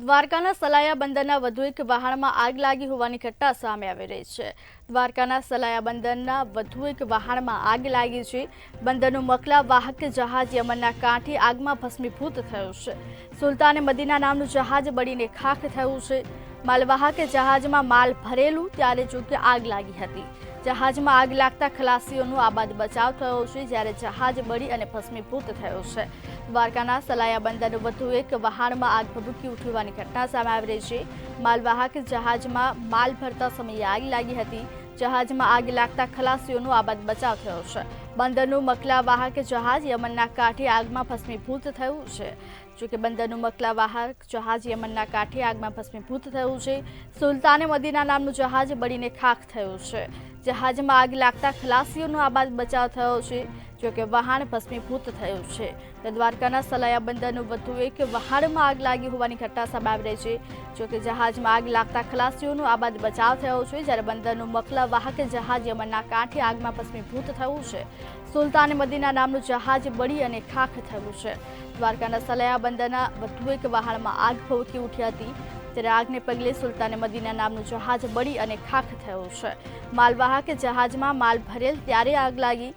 દ્વારકાના સલાયા બંદરના વધુ એક વહાણમાં આગ લાગી હોવાની ઘટના સામે આવી રહી છે। દ્વારકાના સલાયા બંદરના વધુ એક વહાણમાં આગ લાગી છે। બંદરનું મકલા વાહક જહાજ યમનના કાંઠે આગમાં ભસ્મીભૂત થયું છે। સુલતાને મદીના નામનું જહાજ બળીને ખાખ થયું છે। માલવાહક જહાજમાં માલ ભરેલું ત્યારે જોકે આગ લાગી હતી। જહાજમાં આગ લાગતા ખલાસીઓનો આબાદ બચાવ થયો છે, જ્યારે જહાજ બળી અને ભસ્મીભૂત થયું છે। દ્વારકાના સલાયા બંદરનું વધુ એક વહાણમાં આગ ભભૂકી ઉઠવાની ઘટના સામે આવી રહી છે। માલવાહક જહાજમાં માલ ભરતા સમયે આગ લાગી હતી। જહાજમાં આગ લાગતા ખલાસીઓનો આબાદ બચાવ થયો છે। બંદરનું મકલા વાહક જહાજ યમનના કાંઠે આગમાં ભસ્મીભૂત થયું છે। જોકે બંદરનું મકલા વાહક જહાજ યમનના કાંઠે આગમાં ભસ્મીભૂત થયું છે। સુલતાને મદીના નામનું જહાજ બળીને ખાખ થયું છે। જહાજમાં આગ લાગતા ખલાસીઓનો આબાદ બચાવ થયો છે। જોકે વહાણ ભસ્મીભૂત થયું છે। દ્વારકાના સલાયા બંદરનું વધુ એક વહાણમાં આગ લાગી હોવાની ઘટના સામે આવી રહી છે। જોકે જહાજમાં આગ લાગતા ખલાસીઓનો આબાદ બચાવ થયો છે, જ્યારે બંદરનું મકલા વાહક જહાજ યમનના કાંઠે આગમાં ભસ્મીભૂત થયું છે। સુલતાને મદીના નામનું જહાજ બળી અને ખાખ થયું છે। દ્વારકાના સલાયા બંદરના વધુ એક વહાણમાં આગ ભભૂકી ઉઠી હતી, ત્યારે આગને પગલે સુલતાને મદીના નામનું જહાજ બળી અને ખાખ થયું છે। માલવાહક જહાજમાં માલ ભરેલ ત્યારે આગ લાગી।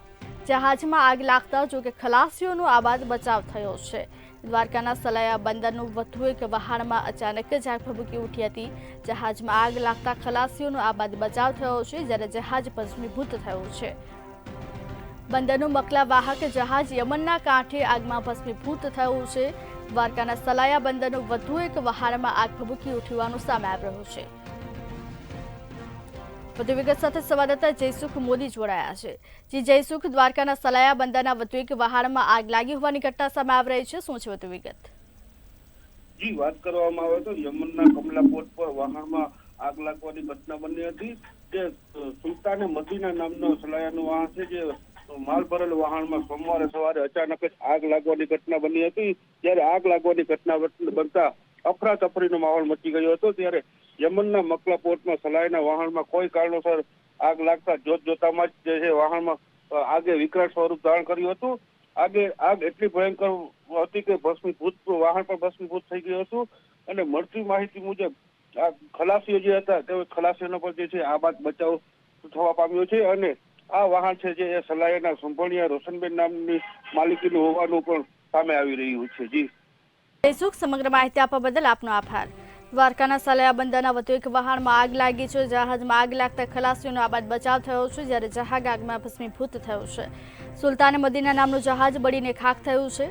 જહાજમાં આગ લાગતા જોકે ખલાસીઓનો આબાદ બચાવ થયો છે। દ્વારકાના સલાયા બંદરનું વધુ એક વહાણમાં અચાનક જ આગ ભભૂકી ઉઠી હતી। જહાજમાં આગ લાગતા ખલાસીઓનો આબાદ બચાવ થયો છે, જ્યારે જહાજ ભસ્મીભૂત થયું છે। બંદરનું મકલા વાહક જહાજ યમનના કાંઠે આગમાં ભસ્મીભૂત થયું છે। દ્વારકાના સલાયા બંદરનું વધુ એક વહાણમાં આગ ભભૂકી ઉઠવાનું સામે આવી રહ્યું છે। વધુ વિગત સાથે સંવાદદાતા જયસુખ મોદી જોડાયા છે। જી જયસુખ, દ્વારકાના સલાયા બંદરના વધુ એક વહાણમાં આગ લાગી હોવાની ઘટના સામે આવી રહી છે, શું છે વધુ વિગત? જી, વાત કરવામાં આવે તો યમનના કમલા પોર્ટ પર વહાણમાં આગ લાગવાની ઘટના બની હતી। જે સુલતાને મદીના નામનો સલાયાનું વાહન છે, જે માલ ભરેલ વહાણમાં સોમવારે સવારે અચાનક જ આગ લાગવાની ઘટના બની હતી। જ્યારે આગ લાગવાની ઘટના બનતા અફરાતફરીનો માહોલ મચી ગયો હતો। ત્યારે યમનના મકલા પોર્ટમાં સલાયાના વહાણમાં કોઈ કારણોસર આગ લાગતા જોતામાં જ જે છે વહાણમાં આગે વિકરાળ સ્વરૂપ ધારણ કર્યું હતું। આગ એટલી ભયંકર હતી કે વાહન પણ ભસ્મીભૂત થઈ ગયું હતું। અને મળતી માહિતી મુજબ આ ખલાસીઓ જે હતા તે ખલાસીઓનો પણ જે છે આબાદ બચાવ થવા પામ્યો છે। અને આ વાહન છે જે સલાયાના સંભણિયા રોશનબેન નામની માલિકીનું હોવાનું પણ સામે આવી રહ્યું છે। જી જયસુખ, સમગ્ર માહિતી આપવા બદલ આપનો આભાર। દ્વારકાના સલાયા બંદરના વધુ એક વહાણમાં આગ લાગી છે। જહાજમાં આગ લાગતા ખલાસીઓનો આબાદ બચાવ થયો છે, જ્યારે જહાજ આગમાં ભસ્મીભૂત થયું છે। સુલતાને મદીના નામનું જહાજ બળીને ખાખ થયું છે।